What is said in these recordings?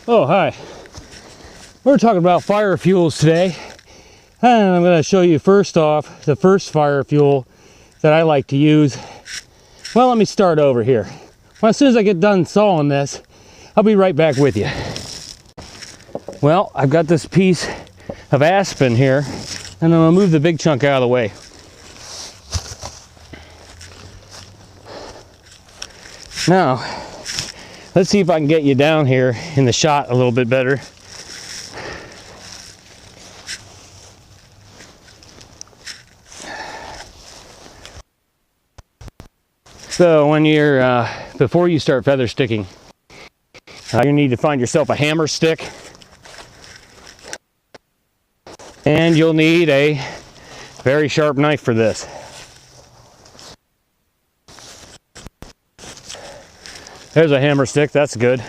Oh, hi. We're talking about fire fuels today. And I'm going to show you first off the first fire fuel that I like to use. Well, let me start over here. Well, as soon as I get done sawing this, I'll be right back with you. Well, I've got this piece of aspen here, and I'm going to move the big chunk out of the way. Now, let's see if I can get you down here in the shot a little bit better. So when you're, before you start feather sticking, you need to find yourself a hammer stick. And you'll need a very sharp knife for this. There's a hammer stick, that's good.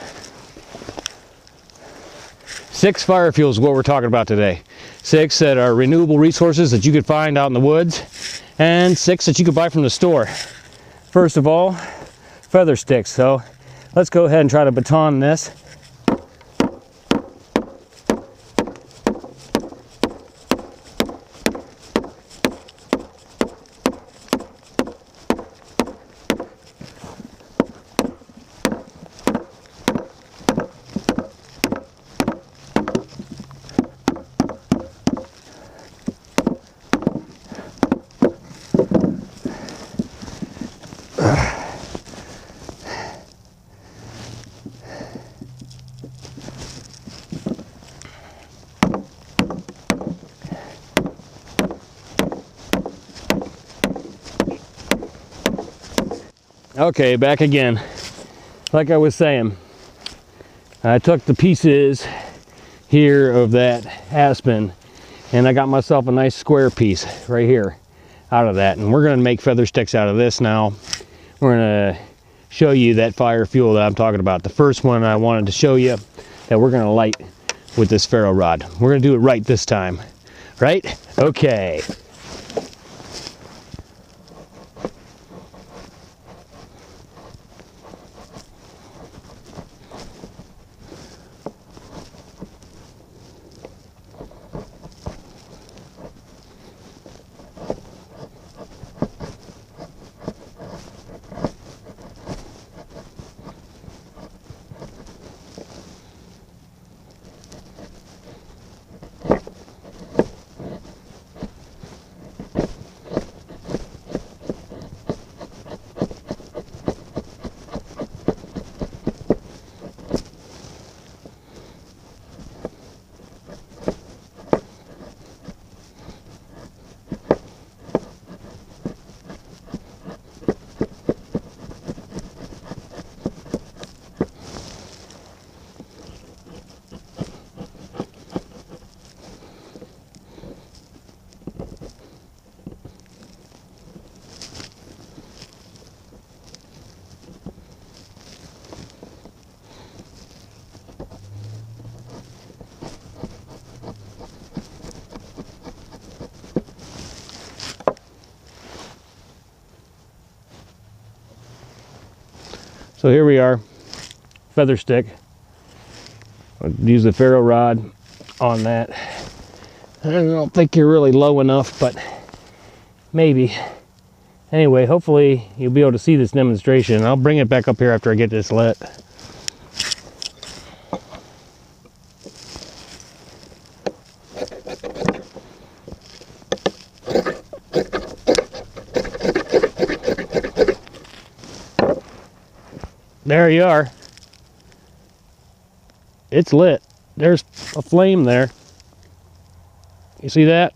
6 fire fuels is what we're talking about today. 6 that are renewable resources that you could find out in the woods, and 6 that you could buy from the store. First of all, feather sticks. So let's go ahead and try to baton this. Okay, back again. Like I was saying, I took the pieces here of that aspen and I got myself a nice square piece right here out of that, and we're going to make feather sticks out of this now. We're going to show you that fire fuel that I'm talking about. The first one I wanted to show you that we're going to light with this ferro rod. We're going to do it right this time. Right? Okay. So here we are, feather stick. I'll use the ferro rod on that. I don't think you're really low enough, but maybe. Anyway, hopefully you'll be able to see this demonstration. I'll bring it back up here after I get this lit. There you are. It's lit. There's a flame there. You see that?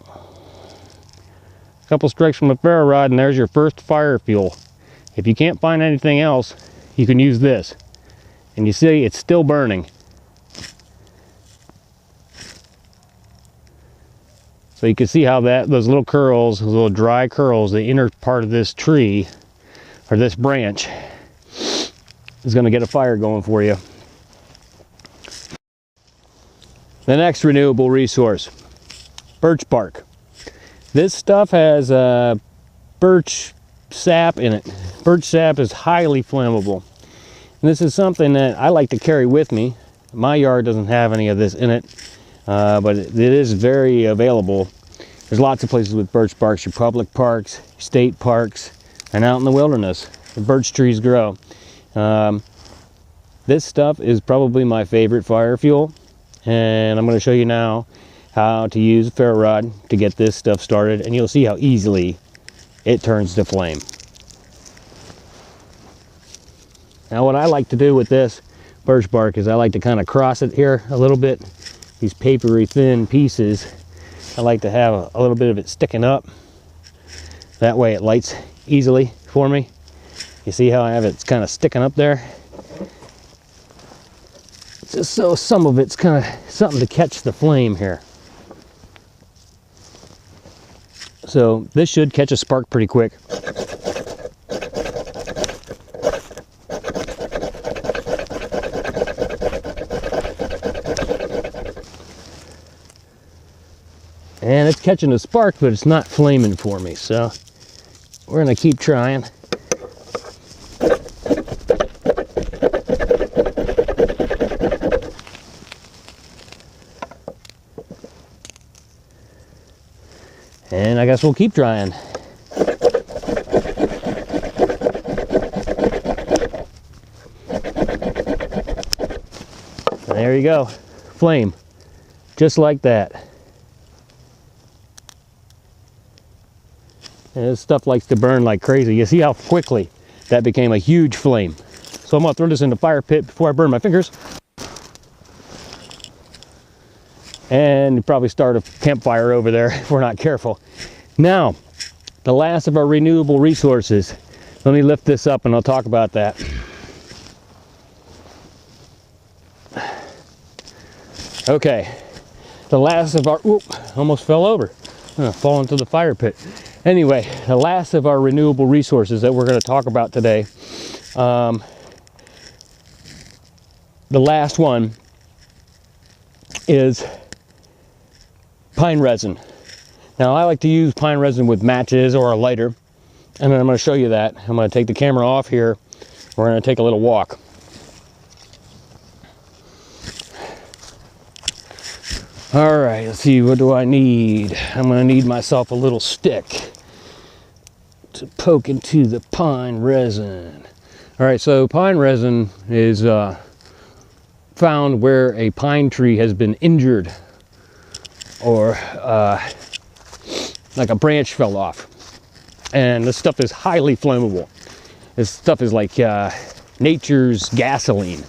A couple strikes from a ferro rod and there's your first fire fuel. If you can't find anything else, you can use this. And you see it's still burning. So you can see how those little curls, those little dry curls, the inner part of this tree or this branch is going to get a fire going for you. The next renewable resource, birch bark. This stuff has birch sap in it. Birch sap is highly flammable. And this is something that I like to carry with me My yard doesn't have any of this in it, but it is very available. There's lots of places with birch barks, your public parks, state parks, and out in the wilderness. The birch trees grow. This stuff is probably my favorite fire fuel, and I'm going to show you now how to use a ferro rod to get this stuff started, and you'll see how easily it turns to flame. Now what I like to do with this birch bark is I like to kind of cross it here a little bit. These papery thin pieces, I like to have a little bit of it sticking up. That way it lights easily for me. You see how I have it kind of sticking up there? Just so some of it's kind of something to catch the flame here. So this should catch a spark pretty quick. And it's catching a spark, but it's not flaming for me, so we're gonna keep trying. And I guess we'll keep trying. And there you go, flame, just like that. And this stuff likes to burn like crazy. You see how quickly that became a huge flame. So I'm gonna throw this in the fire pit before I burn my fingers. And you probably start a campfire over there if we're not careful. Now, the last of our renewable resources. Let me lift this up and I'll talk about that. Okay, the last of our, whoop, almost fell over. Fall into the fire pit. Anyway, the last of our renewable resources that we're going to talk about today. The last one is pine resin. Now I like to use pine resin with matches or a lighter, and then I'm going to show you that. I'm going to take the camera off here. We're going to take a little walk. All right, let's see, what do I need? I'm going to need myself a little stick to poke into the pine resin. All right, so pine resin is found where a pine tree has been injured or like a branch fell off. And this stuff is highly flammable. This stuff is like nature's gasoline.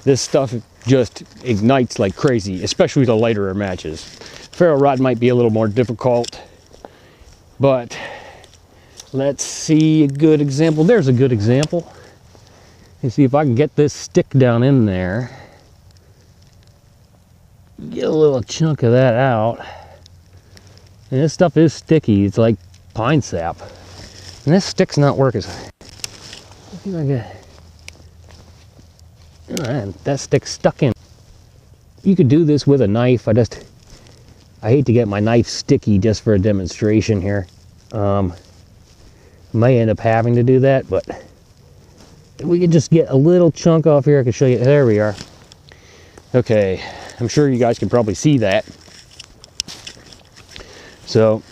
This stuff just ignites like crazy, especially the lighter matches. Ferro rod might be a little more difficult, but let's see a good example. There's a good example. You see if I can get this stick down in there, get a little chunk of that out. And this stuff is sticky. It's like pine sap. And this stick's not working. Let's see if I can. Man, that stick's stuck in. You could do this with a knife. I hate to get my knife sticky just for a demonstration here. May end up having to do that, but we could just get a little chunk off here. I can show you. There we are. Okay, I'm sure you guys can probably see that. So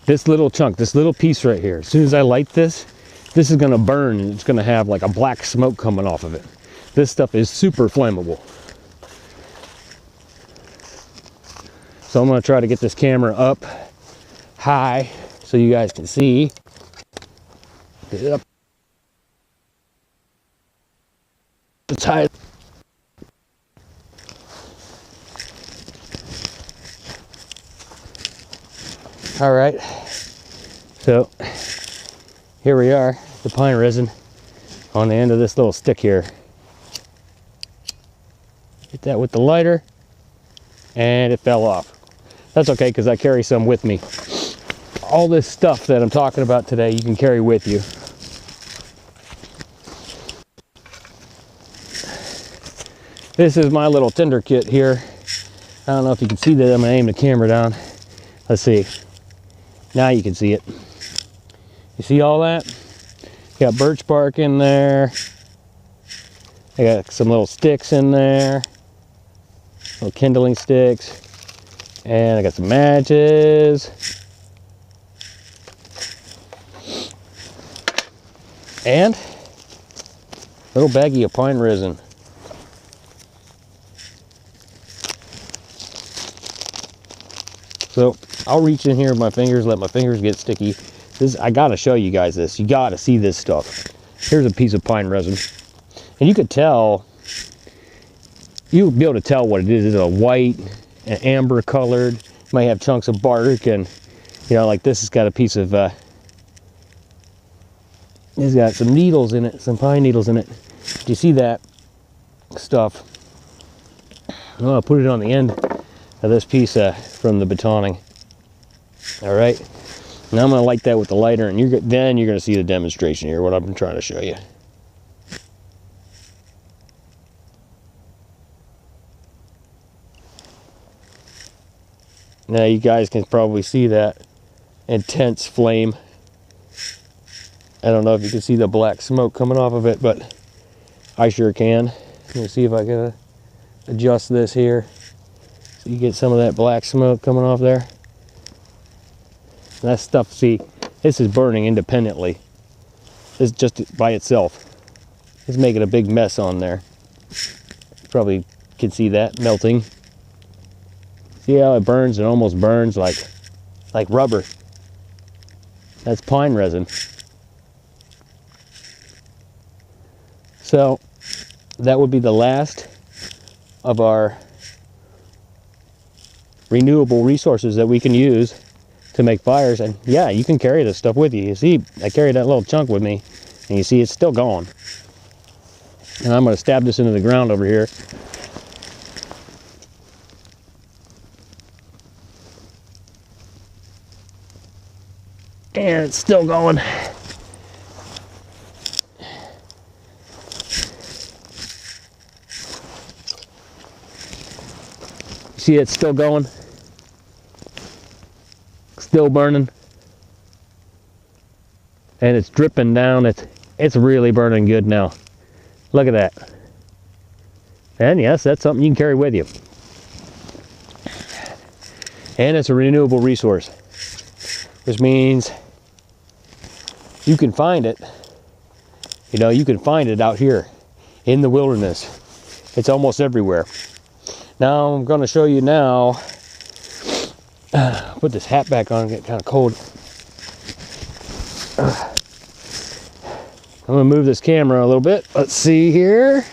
this little chunk, this little piece right here, as soon as I light this, this is going to burn and it's going to have like a black smoke coming off of it. This stuff is super flammable. So I'm going to try to get this camera up high so you guys can see. Get it up. It's high. All right. So here we are, the pine resin on the end of this little stick here. Hit that with the lighter and it fell off. That's okay because I carry some with me. All this stuff that I'm talking about today you can carry with you. This is my little tinder kit here. I don't know if you can see that. I'm gonna aim the camera down. Let's see. Now you can see it. You see all that? Got birch bark in there. I got some little sticks in there. little kindling sticks, and I got some matches, and a little baggie of pine resin. So I'll reach in here with my fingers, let my fingers get sticky. I gotta show you guys this. You gotta see this stuff. Here's a piece of pine resin. And you could tell, you'll be able to tell what it is. It's a white and amber colored. Might have chunks of bark, and you know, like this has got a piece of, it's got some needles in it, some pine needles in it. Do you see that stuff? Well, I'll put it on the end of this piece from the batoning. All right, now I'm gonna light that with the lighter, and then you're gonna see the demonstration here, what I'm trying to show you. Now you guys can probably see that intense flame. I don't know if you can see the black smoke coming off of it, but I sure can. Let me see if I can adjust this here so you get some of that black smoke coming off there. That stuff, see, this is burning independently. It's just by itself. It's making a big mess on there. You probably can see that melting. See how it burns? It almost burns like rubber. That's pine resin. So that would be the last of our renewable resources that we can use to make fires. And yeah, you can carry this stuff with you. You see, I carried that little chunk with me, and you see it's still going. And I'm going to stab this into the ground over here. And it's still going. See, it's still going. Still burning. And it's dripping down. It's really burning good now. Look at that. And yes, that's something you can carry with you. And it's a renewable resource, which means you can find it. You know, you can find it out here in the wilderness. It's almost everywhere. Now I'm going to show you now. Put this hat back on, get kind of cold. I'm going to move this camera a little bit. Let's see here.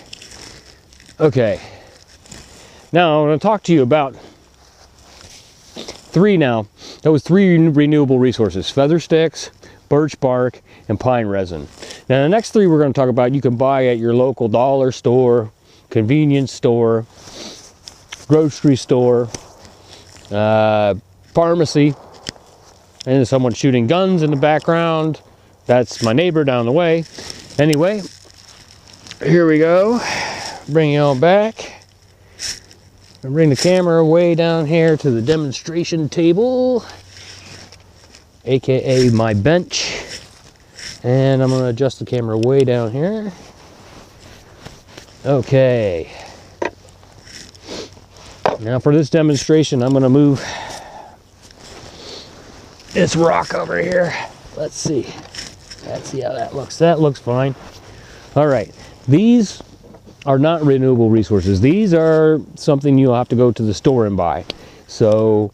Okay. Now I'm going to talk to you about those three renewable resources: feather sticks, birch bark, and pine resin. Now the next three we're going to talk about, you can buy at your local dollar store, convenience store, grocery store, pharmacy. And there's someone shooting guns in the background. That's my neighbor down the way. Anyway, here we go. Bring you on back. I'll bring the camera way down here to the demonstration table, aka my bench. And I'm going to adjust the camera way down here. Okay. Now for this demonstration, I'm going to move this rock over here. Let's see. Let's see how that looks. That looks fine. All right. These are not renewable resources. These are something you'll have to go to the store and buy. So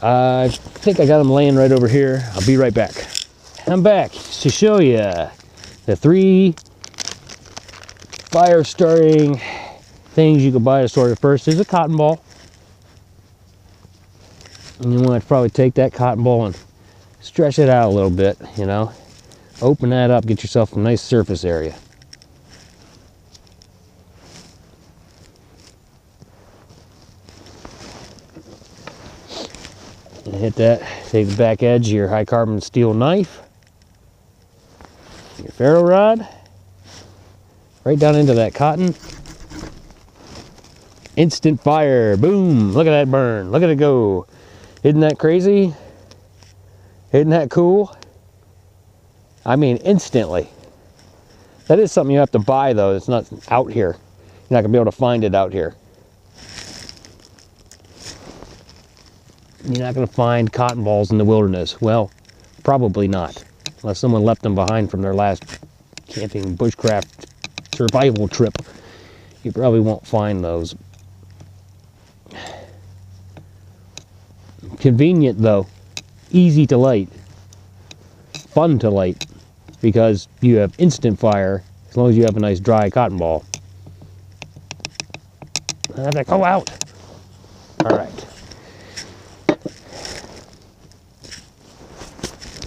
I think I got them laying right over here. I'll be right back. I'm back to show you the three fire starting things you can buy at the store. The first is a cotton ball. And you want to probably take that cotton ball and stretch it out a little bit, you know. Open that up, get yourself a nice surface area. And hit that, take the back edge of your high carbon steel knife, your ferro rod, right down into that cotton. Instant fire, boom, look at that burn, look at it go. Isn't that crazy? Isn't that cool? I mean, instantly. That is something you have to buy though, it's not out here. You're not gonna be able to find it out here. you're not going to find cotton balls in the wilderness. Well, probably not, unless someone left them behind from their last camping bushcraft survival trip. You probably won't find those. Convenient though, easy to light, fun to light, because you have instant fire as long as you have a nice dry cotton ball. Go out. All right.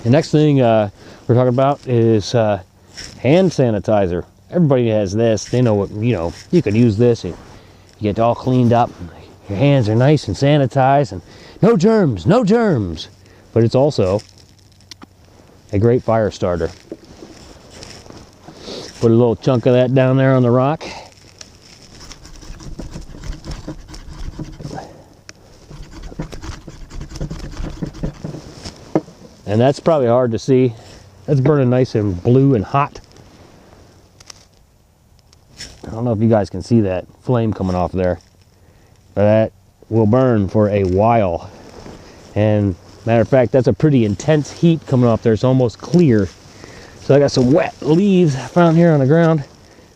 The next thing we're talking about is hand sanitizer. Everybody has this. They know what, you could use this. You get all cleaned up. Your hands are nice and sanitized and no germs, no germs. But it's also a great fire starter. Put a little chunk of that down there on the rock. And that's probably hard to see. That's burning nice and blue and hot. I don't know if you guys can see that flame coming off there. But that will burn for a while. And matter of fact, that's a pretty intense heat coming off there. It's almost clear. So I got some wet leaves found here on the ground.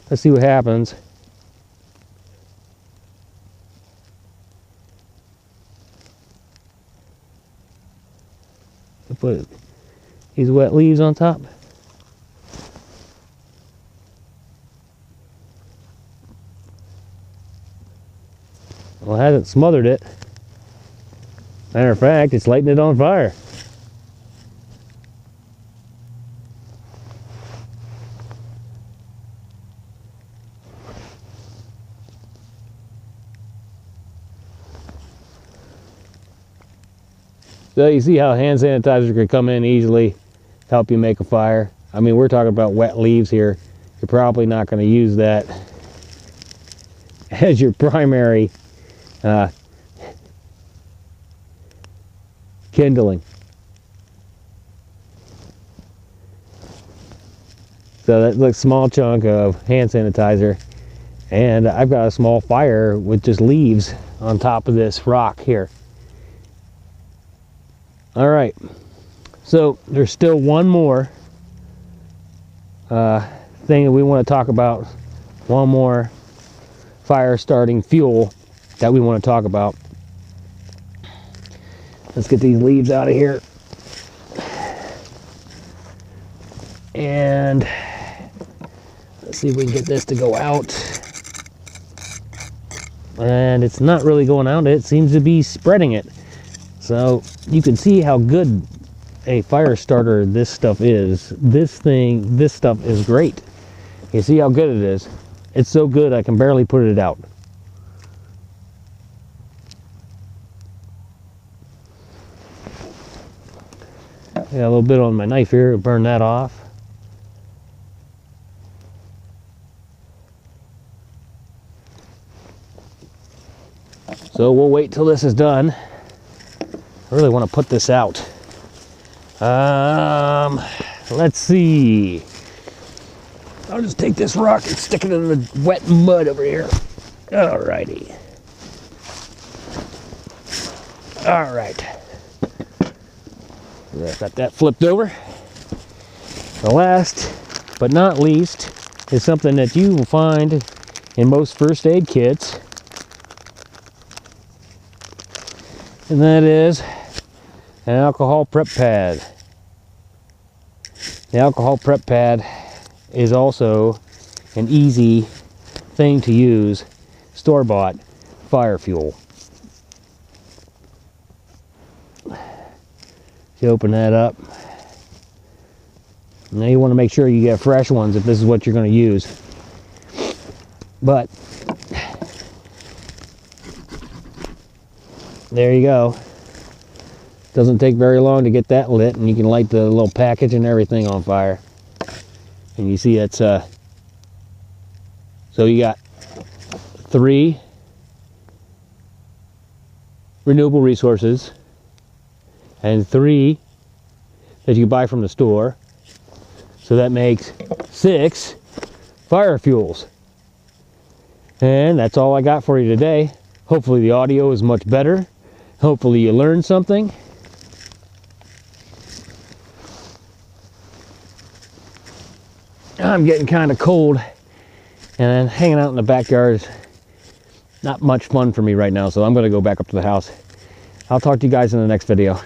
Let's see what happens. Put these wet leaves on top. Well, it hasn't smothered it. Matter of fact, it's lighting it on fire. So you see how hand sanitizer can come in easily, help you make a fire. I mean, we're talking about wet leaves here. You're probably not going to use that as your primary kindling. So that looks small chunk of hand sanitizer, and I've got a small fire with just leaves on top of this rock here. All right, so there's still one more thing that we want to talk about. One more fire starting fuel that we want to talk about. Let's get these leaves out of here. And let's see if we can get this to go out. And it's not really going out, it seems to be spreading it. So you can see how good a fire starter this stuff is. This stuff is great. You see how good it is? It's so good I can barely put it out. I got a little bit on my knife here, burn that off. So we'll wait till this is done. I really want to put this out. Let's see. I'll just take this rock and stick it in the wet mud over here. Alrighty. Alright. Got that flipped over. The last but not least is something that you will find in most first aid kits. And that is an alcohol prep pad. The alcohol prep pad is also an easy thing to use, store-bought fire fuel. You open that up. Now you want to make sure you get fresh ones if this is what you're going to use. But there you go. Doesn't take very long to get that lit, and you can light the little package and everything on fire. And you see it's so you got 3 renewable resources and 3 that you buy from the store. So that makes 6 fire fuels. And that's all I got for you today. Hopefully the audio is much better. Hopefully you learned something. I'm getting kind of cold, and hanging out in the backyard is not much fun for me right now, so I'm going to go back up to the house. I'll talk to you guys in the next video.